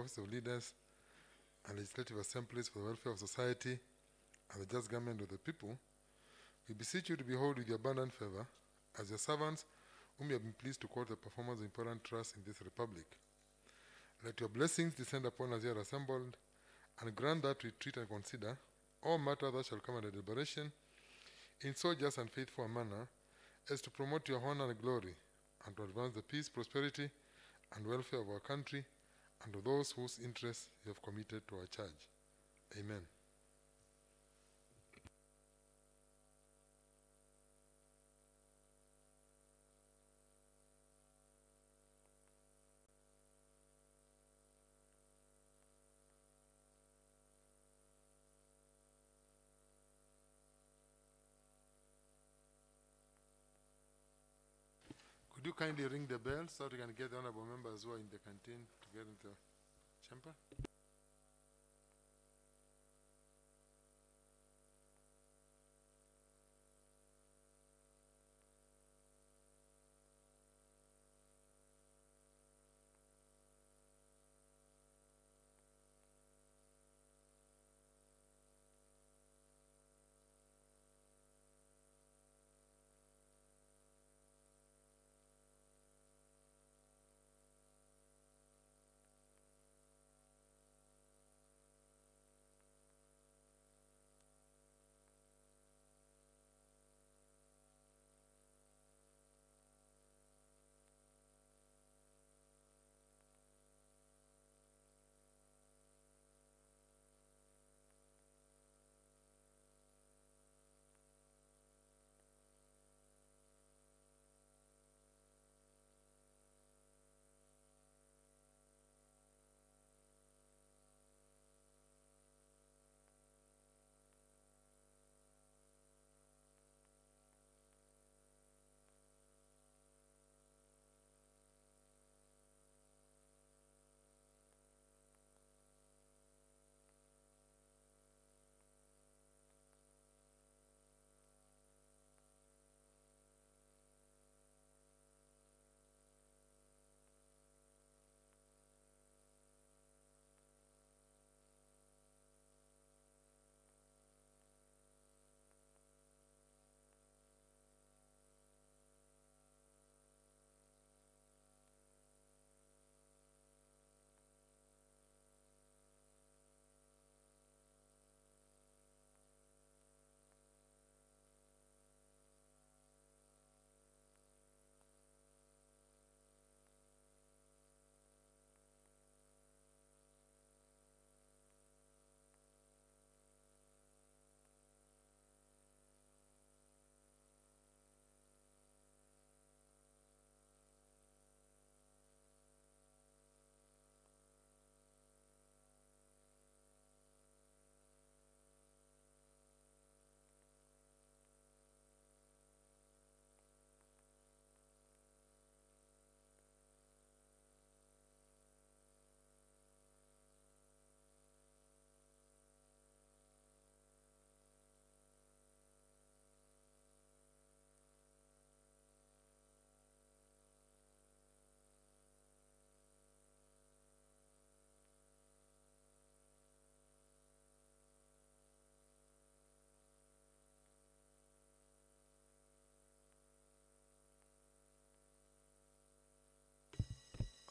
office of leaders and legislative assemblies for the welfare of society and the just government of the people, we beseech you to behold with your abundant favor as your servants whom you have been pleased to call the performance of important trusts in this republic. Let your blessings descend upon us here assembled, and grant that we treat and consider all matters that shall come under deliberation in so just and faithful a manner as to promote your honor and glory, and to advance the peace, prosperity, and welfare of our country and of those whose interests you have committed to our charge. Amen. Could you kindly ring the bell so that we can get the honorable members who are in the canteen to get into the chamber?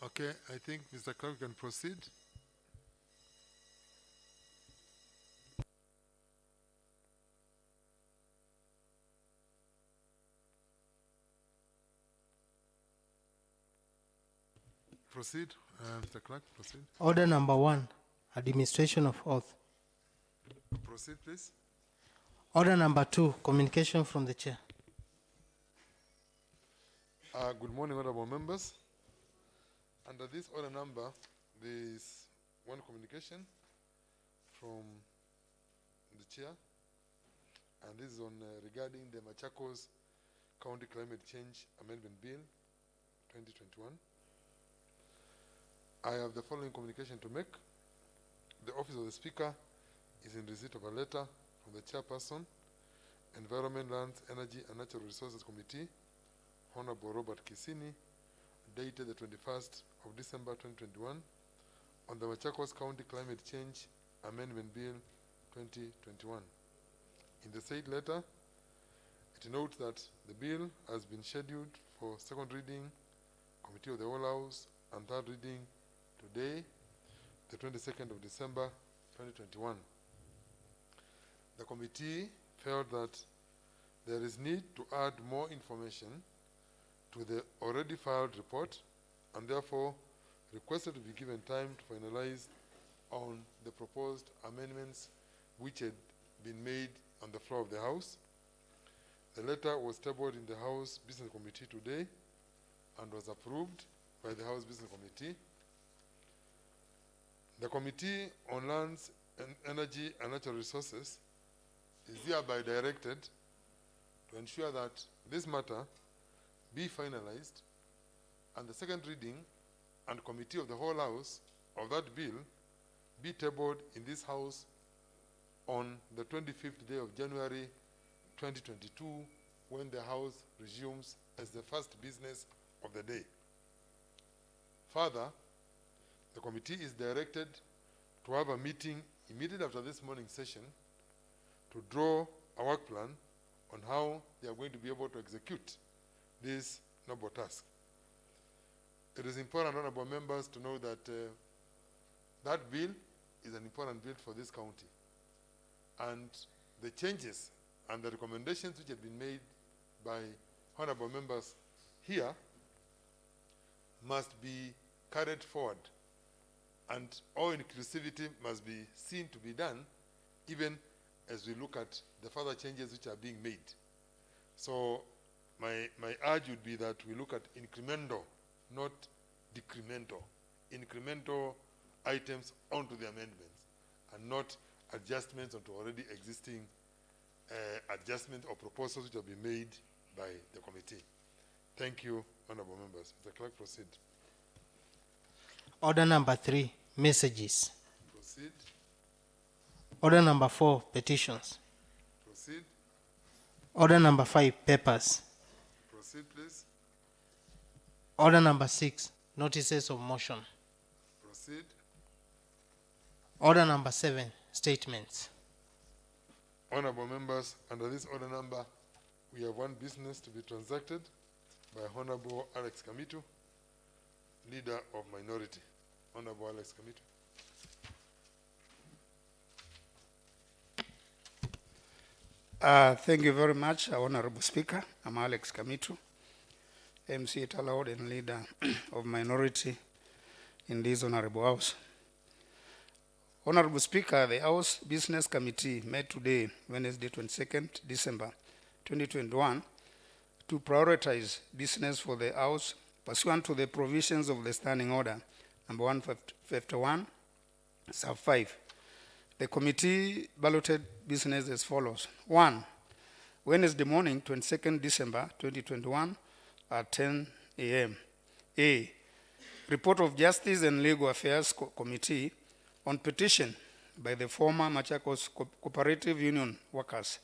Okay, I think Mr. Clark can proceed. Proceed, Mr. Clark, proceed. Order number 1, administration of oath. Proceed, please. Order number 2, communication from the chair. Good morning, honorable members. Under this order number, there is one communication from the chair, and this is on regarding the Machakos County Climate Change Amendment Bill 2021. I have the following communication to make. The Office of the Speaker is in receipt of a letter from the Chairperson, Environment, Lands, Energy and Natural Resources Committee, Honorable Robert Kisini, dated the 21st of December 2021, on the Machakos County Climate Change Amendment Bill 2021. In the said letter, it notes that the bill has been scheduled for second reading, Committee of the Whole House, and third reading today, the 22nd of December 2021. The committee felt that there is need to add more information to the already filed report, and therefore requested to be given time to finalize on the proposed amendments which had been made on the floor of the House. The letter was tabled in the House Business Committee today and was approved by the House Business Committee. The Committee on Lands and Energy and Natural Resources is hereby directed to ensure that this matter be finalized and the second reading and Committee of the Whole House of that bill be tabled in this House on the 25th day of January 2022, when the House resumes as the first business of the day. Further, the committee is directed to have a meeting immediately after this morning session to draw a work plan on how they are going to be able to execute this noble task. It is important, honorable members, to know that that bill is an important bill for this county. And the changes and the recommendations which have been made by honorable members here must be carried forward. And all inclusivity must be seen to be done even as we look at the further changes which are being made. So my urge would be that we look at incremental, not decremental. Incremental items onto the amendments and not adjustments onto already existing adjustments or proposals which have been made by the committee. Thank you, honorable members. Mr. Clerk, proceed. Order number 3, messages. Proceed. Order number 4, petitions. Proceed. Order number 5, papers. Proceed, please. Order number 6, notices of motion. Proceed. Order number 7, statements. Honorable members, under this order number, we have one business to be transacted by Honorable Alex Kamitu, Leader of Minority. Honorable Alex Kamitu. Thank you very much, Honorable Speaker. I'm Alex Kamitu, MC it allowed and Leader of Minority in this Honorable House. Honorable Speaker, the House Business Committee met today, Wednesday, 22nd December 2021, to prioritize business for the House pursuant to the provisions of the Standing Order number 151, sub 5. The committee balloted business as follows. 1. Wednesday morning, 22nd December 2021 at 10 a.m. A. Report of Justice and Legal Affairs Committee on petition by the former Machakos Cooperative Union workers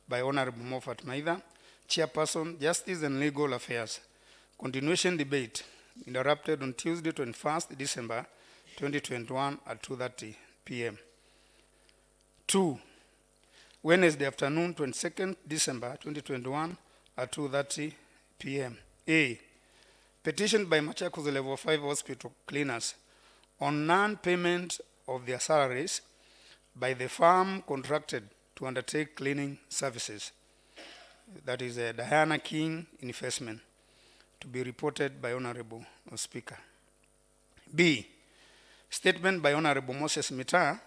by Honorable Moffat Maitha, Chairperson, Justice and Legal Affairs. Continuation debate interrupted on Tuesday, 21st December 2021 at 2:30 p.m. 2. Wednesday afternoon, 22nd December 2021 at 2:30 p.m. A. Petition by Machakos Level 5 Hospital cleaners on non-payment of their salaries by the firm contracted to undertake cleaning services. That is a Diana King investment, to be reported by Honorable Speaker. B. Statement by Honorable Moses Mita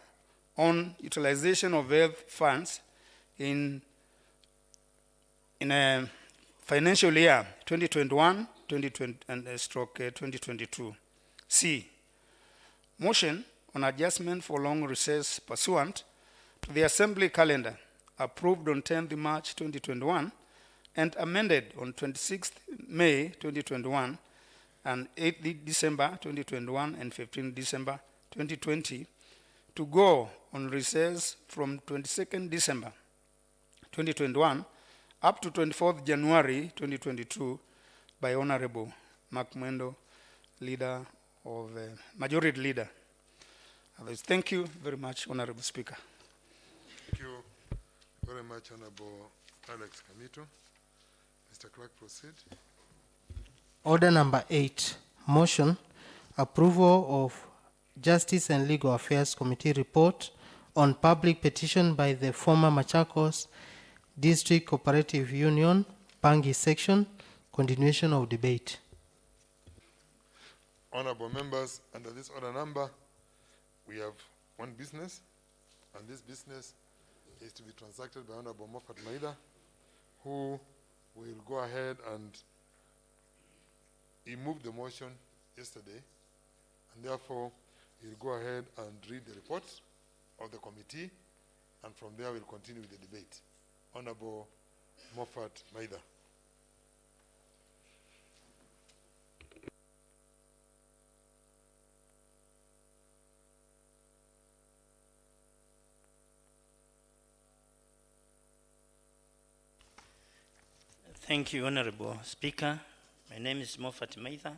on utilization of health funds in a financial year 2021-2022. C. Motion on adjustment for long recess pursuant to the Assembly calendar approved on 10th March 2021 and amended on 26th May 2021 and 8th December 2021 and 15th December 2020 to go on recess from 22nd December 2021 up to 24th January 2022 by Honorable Mark Mwendo, Leader of Majority Leader Otherwise, thank you very much, Honorable Speaker. Thank you very much, Honorable Alex Kamito. Mr. Clerk, proceed. Order number 8, motion, approval of Justice and Legal Affairs Committee report on public petition by the former Machakos District Cooperative Union, Pangi section, continuation of debate. Honorable members, under this order number, we have one business, and this business is to be transacted by Honorable Moffat Maida, who will go ahead and he moved the motion yesterday, and therefore he'll go ahead and read the report of the committee, and from there we'll continue with the debate. Honorable Moffat Maida. Thank you, Honorable Speaker. My name is Moffat Maitha,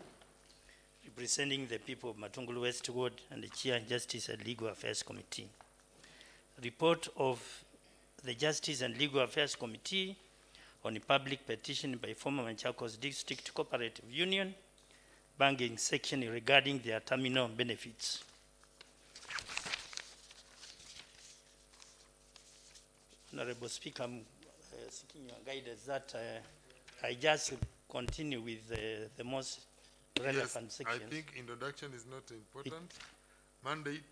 representing the people of Matungulu West Ward and the Chair Justice and Legal Affairs Committee. Report of the Justice and Legal Affairs Committee on a public petition by former Machakos District Cooperative Union, banking section regarding their terminal benefits. Honorable Speaker, I'm seeking your guidance that I just continue with the most relevant Yes, sections. I think introduction is not important. Mandate,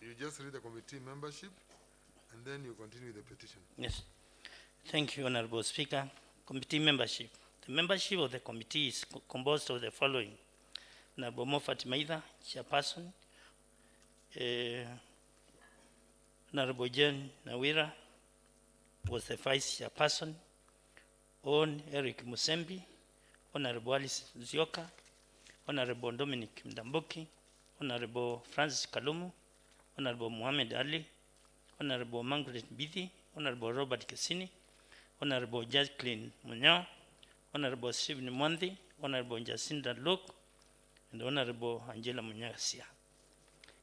you just read the committee membership, and then you continue with the petition. Yes. Thank you, Honorable Speaker. Committee membership. The membership of the committee is composed of the following: Honorable Moffat Maitha, Chairperson, Honorable John Nawira was the Vice Chairperson, On Eric Musembi, Honorable Alice Zioka, Honorable Dominic Mdambuki, Honorable Francis Kalumu, Honorable Muhammad Ali, Honorable Margaret Bithi, Honorable Robert Kesini, Honorable Jacqueline Munyao, Honorable Stephen Mwandi, Honorable Jacinda Luke, and Honorable Angela Munyasia.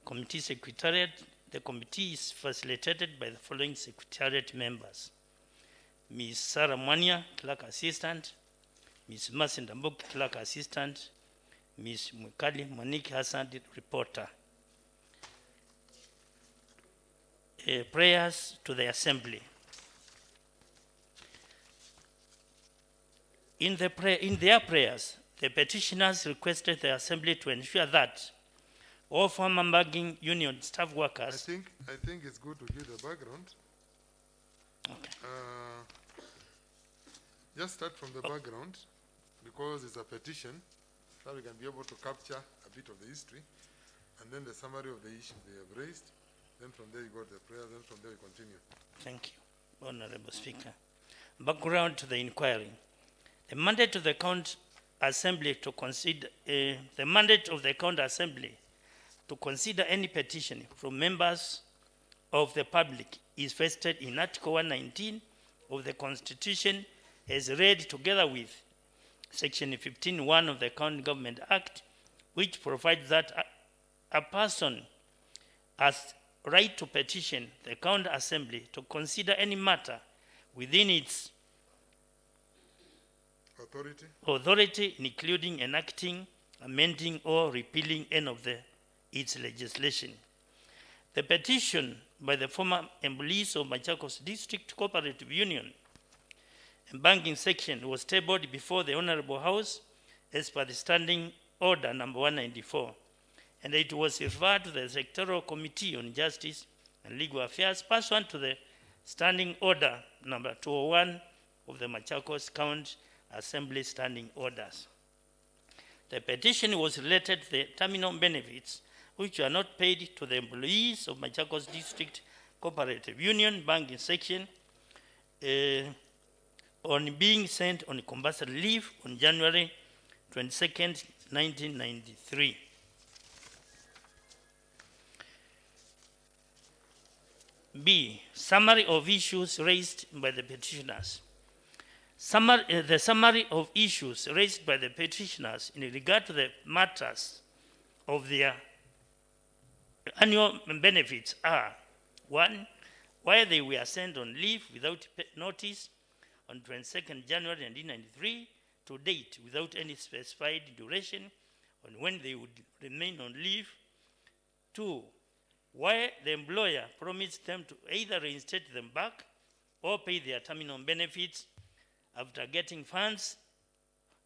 Committee Secretariat. The committee is facilitated by the following Secretariat members: Ms. Sarah Mwanya, Clerk Assistant; Ms. Mercy Ndambuki, Clerk Assistant; Ms. Mwikali Monique Hassan, Reporter. Prayers to the Assembly. In their prayers, the petitioners requested the Assembly to ensure that all former banking union staff workers. I think it's good to give the background. Okay. Just start from the background, because it's a petition, so we can be able to capture a bit of the history, and then the summary of the issue they have raised. Then from there you go to the prayer, then from there you continue. Thank you, Honorable Speaker. Background to the inquiry. The mandate of the County Assembly to consider to consider any petition from members of the public is vested in Article 119 of the Constitution, as read together with Section 15(1) of the County Government Act, which provides that a person has right to petition the County Assembly to consider any matter within its authority, including enacting, amending, or repealing any of its legislation. The petition by the former employees of Machakos District Cooperative Union and banking section was tabled before the Honorable House as per the Standing Order number 194, and it was referred to the Secretarial Committee on Justice and Legal Affairs pursuant to the Standing Order number 201 of the Machakos County Assembly Standing Orders. The petition was related to the terminal benefits which are not paid to the employees of Machakos District Cooperative Union banking section on being sent on compulsory leave on January 22nd, 1993. B. Summary of issues raised by the petitioners. The summary of issues raised by the petitioners in regard to the matters of their annual benefits are: 1, why they were sent on leave without notice on 22nd January 1993 to date without any specified duration on when they would remain on leave. 2, why the employer promised them to either reinstate them back or pay their terminal benefits after getting funds,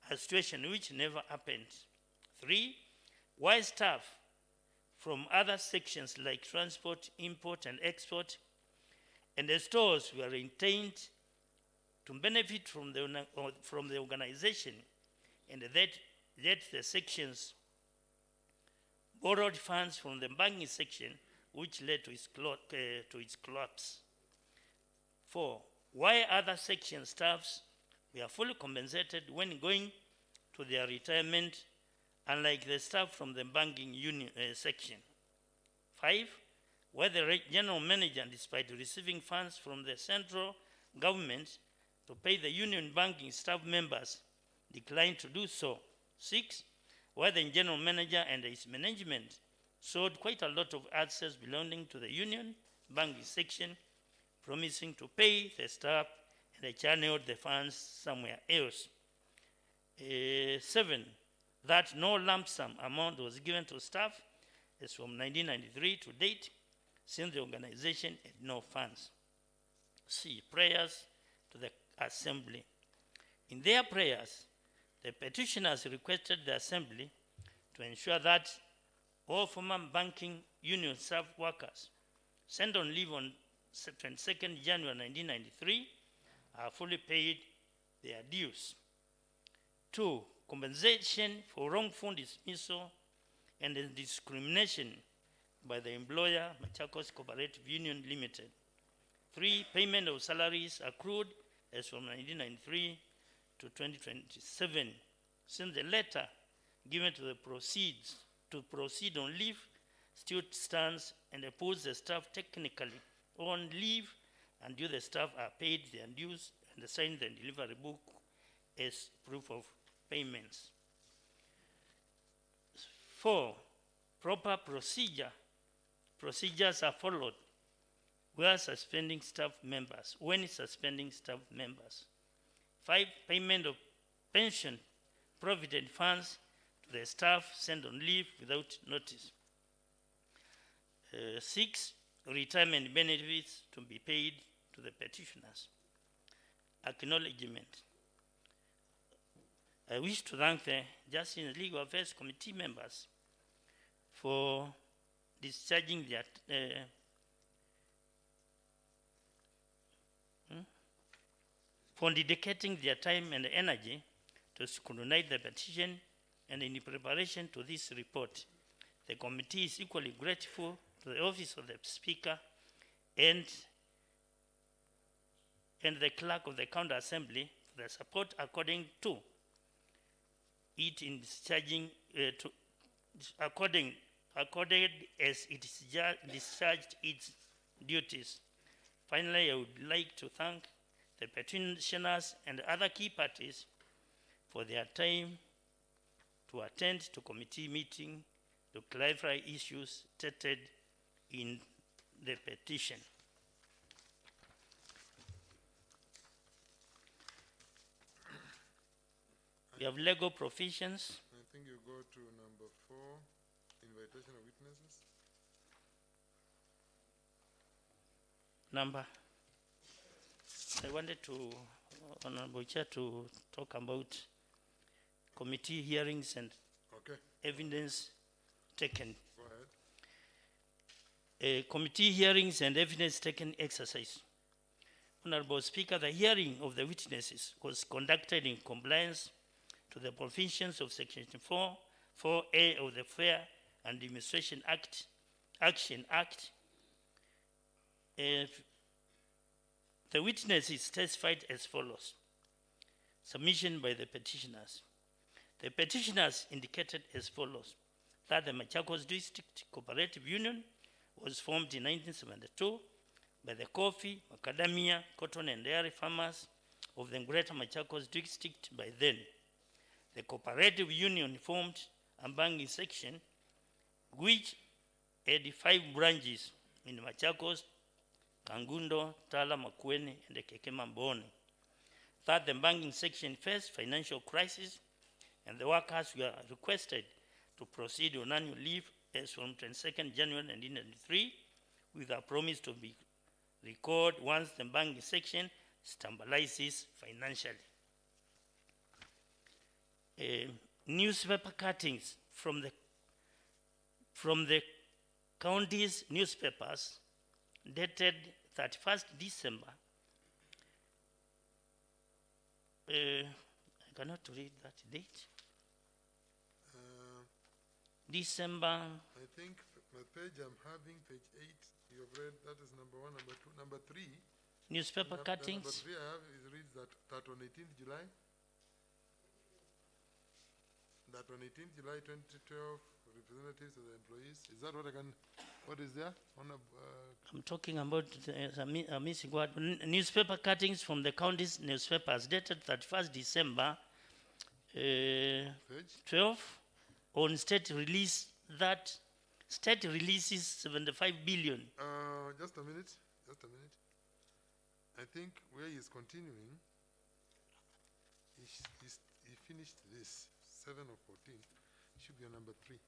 a situation which never happened. 3, why staff from other sections like transport, import, and export, and the stores were retained to benefit from the organization, and that the sections borrowed funds from the banking section, which led to its collapse. 4, why other section staffs were fully compensated when going to their retirement, unlike the staff from the banking union section. 5, why the general manager, despite receiving funds from the central government to pay the union banking staff members, declined to do so. 6, why the general manager and his management sold quite a lot of assets belonging to the union banking section, promising to pay the staff, and they channeled the funds somewhere else. 7, that no lump sum amount was given to staff as from 1993 to date, since the organization had no funds. C, prayers to the assembly. In their prayers, the petitioners requested the assembly to ensure that all former banking union staff workers sent on leave on 22nd January 1993 are fully paid their dues. 2, compensation for wrongful dismissal and discrimination by the employer, Machakos Cooperative Union Limited. 3, payment of salaries accrued as from 1993 to 2027, since the letter given to the proceed on leave still stands and puts the staff technically on leave until the staff are paid their dues and sign the delivery book as proof of payments. 4, proper procedures are followed when suspending staff members. 5, payment of pension provident funds to the staff sent on leave without notice. 6, retirement benefits to be paid to the petitioners. Acknowledgement. I wish to thank the Justice and Legal Affairs Committee members for discharging their for dedicating their time and energy to scrutinize the petition and in preparation to this report. The committee is equally grateful to the Office of the Speaker and the Clerk of the County Assembly for the support according to it in discharging accorded as it discharged its duties. Finally, I would like to thank the petitioners and other key parties for their time to attend to committee meeting to clarify issues stated in the petition. We have legal provisions. I think you go to number 4, invitation of witnesses. Number. I wanted to, Honorable Chair, to talk about committee hearings and evidence taken. Go ahead. Committee hearings and evidence taken exercise. Honorable Speaker, the hearing of the witnesses was conducted in compliance to the provisions of Section 4A of the Fair and Demonstration Action Act. The witnesses testified as follows. Submission by the petitioners. The petitioners indicated as follows: that the Machakos District Cooperative Union was formed in 1972 by the coffee, macadamia, cotton, and dairy farmers of the Greater Machakos District by then. The cooperative union formed a banking section which add 5 branches in Machakos, Kangundo, Tala, Makueni, and Kekema Mboni. Third, the banking section faced financial crisis, and the workers were requested to proceed on annual leave as from 22nd January 1993, with a promise to be recalled once the banking section stabilizes financially. Newspaper cuttings from the county's newspapers dated 31st December. I cannot read that date. December. I think my page I'm having, page 8, you have read, that is number 1, number 2, number 3. Newspaper cuttings. Number 3 I have is reads that on 18th July. That on 18th July 2012, representatives of the employees. Is that what I can, what is there? I'm talking about a missing word. Newspaper cuttings from the county's newspapers dated 31st December 12 on state release that state releases 75 billion. Just a minute. I think where he is continuing, he finished this, 7 or 14, should be on number 3.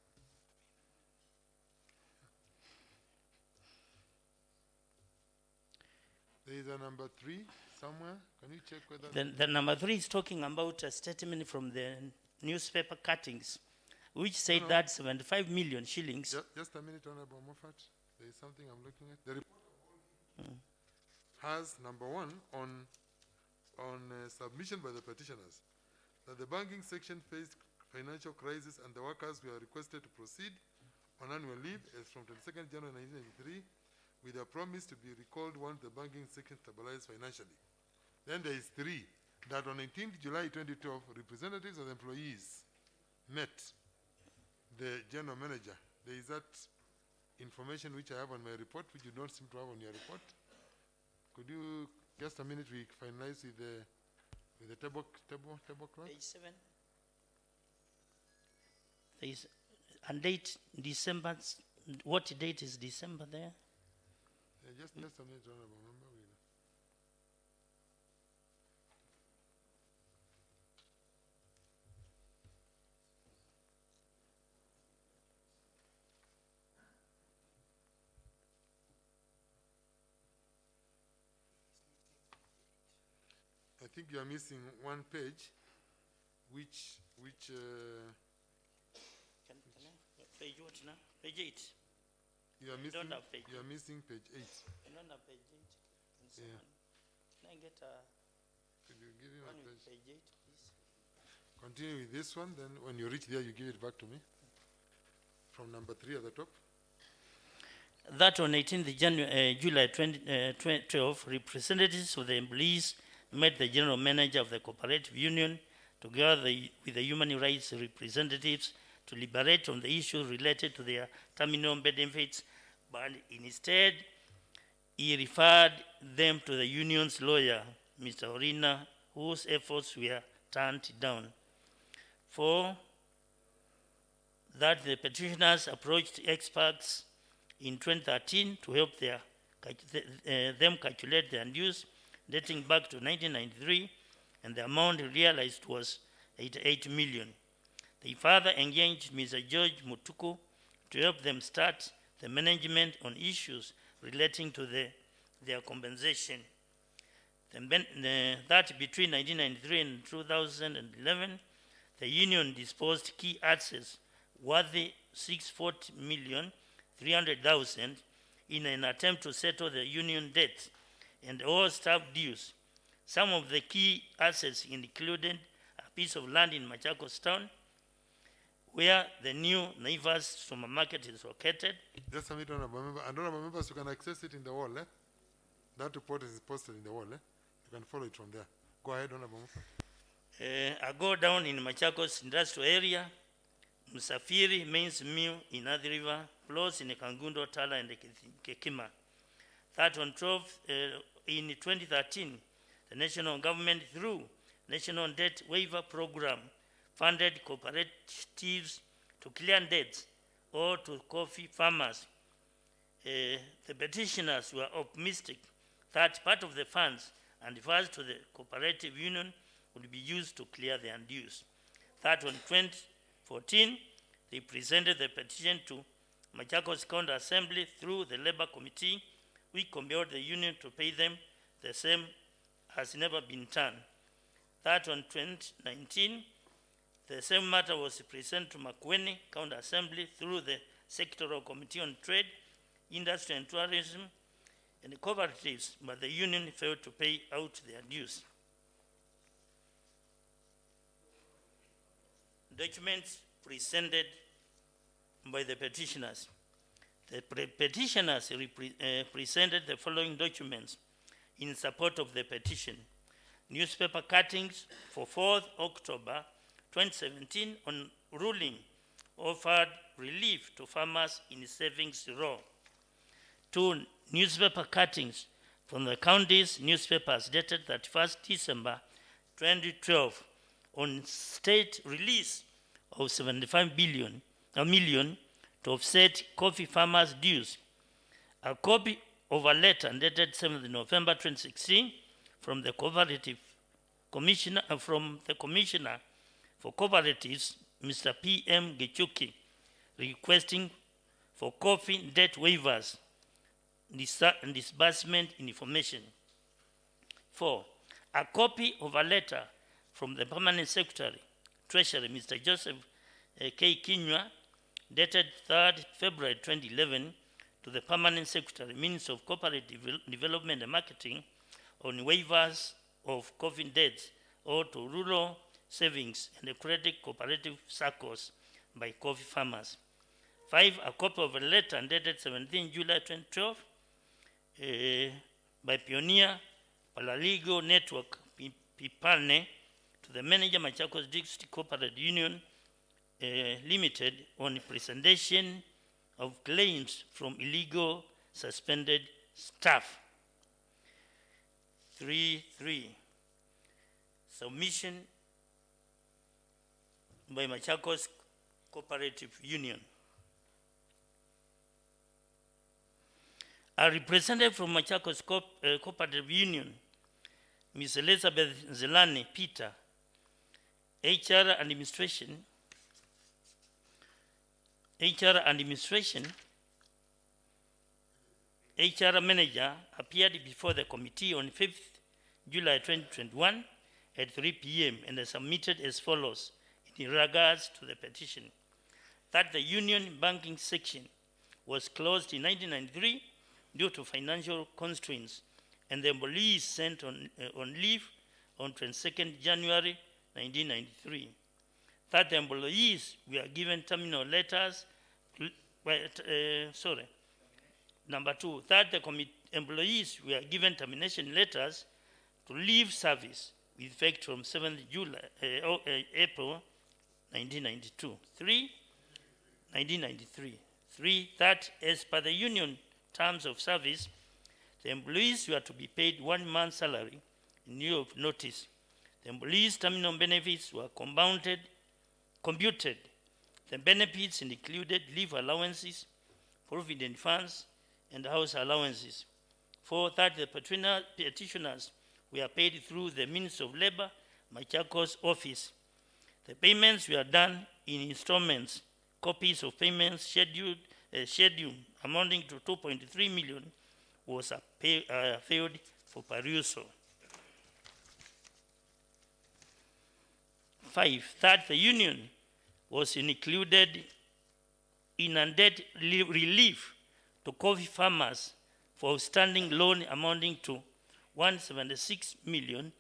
There is a number 3 somewhere. Can you check whether... The number 3 is talking about a statement from the newspaper cuttings, which said that 75 million shillings... Just a minute, Honorable Moffat. There is something I'm looking at. The report has number 1 on submission by the petitioners that the banking section faced financial crisis and the workers were requested to proceed on annual leave as from 22nd January 1993 with a promise to be recalled once the banking section stabilized financially. Then there is 3, that on 18th July 2012, representatives of the employees met the general manager. There is that information which I have on my report, which you don't seem to have on your report. Could you, just a minute, we finalize with the table clock? Page 7. There is a date, December. What date is December there? Just a minute, Honorable Member. I think you are missing one page, which page what now? Page 8. You are missing. Don't have page. You are missing page 8. I don't have page 8. Yeah. Can I get a Could you give him one a with page? page 8, please? Continue with this one. Then, when you reach there, you give it back to me. From number 3 at the top. That on 18th July 2012, representatives of the employees met the general manager of the cooperative union together with the human rights representatives to deliberate on the issues related to their terminal benefits, but instead he referred them to the union's lawyer, Mr. Orina, whose efforts were turned down. 4, that the petitioners approached experts in 2013 to help them calculate their dues dating back to 1993, and the amount realized was 88 million. They further engaged Mr. George Mutuku to help them start the management on issues relating to their compensation. That between 1993 and 2011, the union disposed key assets worthy 640,300,000 in an attempt to settle the union debt and all staff dues. Some of the key assets included a piece of land in Machakos town, where the new Naivas supermarket is located. Just a minute, Honorable Member. And Honorable Members, you can access it in the wall. That report is posted in the wall. You can follow it from there. Go ahead, Honorable Member. I go down in Machakos industrial area, Musafiri Mains Mill in Athi River, flows in Kangundo, Tala, and Kekima. That on 12, in 2013, the national government, through National Debt Waiver Program, funded cooperatives to clear debts or to coffee farmers the petitioners were optimistic that part of the funds and funds to the cooperative union would be used to clear their dues. That on 2014, they presented the petition to Machakos County Assembly through the Labor Committee, which compelled the union to pay them. The same has never been done. That on 2019, the same matter was presented to Makueni County Assembly through the Sectoral Committee on Trade, Industry and Tourism, and the cooperatives, but the union failed to pay out their dues. Documents presented by the petitioners. The petitioners presented the following documents in support of the petition. Newspaper cuttings for 4th October 2017 on ruling offered relief to farmers in savings row. 2 newspaper cuttings from the county's newspapers dated 31st December 2012 on state release of 75 million to offset coffee farmers' dues. A copy of a letter dated 7th November 2016 from the Commissioner for Cooperatives, Mr. P.M. Gichuki, requesting for coffee debt waivers and disbursement information. 4. A copy of a letter from the Permanent Secretary, Treasury, Mr. Joseph K. Kinywa, dated 3rd February 2011, to the Permanent Secretary, Minister of Cooperative Development and Marketing, on waivers of coffee debts or to rural savings and credit cooperative circles by coffee farmers. 5. A copy of a letter dated 17 July 2012 by Pioneer Paralegal Network, PIPANE, to the manager Machakos District Cooperative Union Limited on presentation of claims from illegal suspended staff. 3.3. Submission by Machakos Cooperative Union. A representative from Machakos Cooperative Union, Ms. Elizabeth Zelani Peter, HR Manager, appeared before the committee on 5th July 2021 at 3 p.m. and submitted as follows in regards to the petition: that the union banking section was closed in 1993 due to financial constraints, and the employees sent on leave on 22nd January 1993. That the employees were given terminal letters. Number 2, that the employees were given termination letters to leave service with effect from 7th April 1992. 1993. 3, that as per the union terms of service, the employees were to be paid 1 month's salary in lieu of notice. The employees' terminal benefits were computed. The benefits included leave allowances, provident funds, and house allowances. 4, that the petitioners were paid through the Ministry of Labor, Machakos office. The payments were done in installments. Copies of payments schedule amounting to 2.3 million was filed for perusal. 5, that the union was included in a debt relief to coffee farmers for outstanding loan amounting to 176 million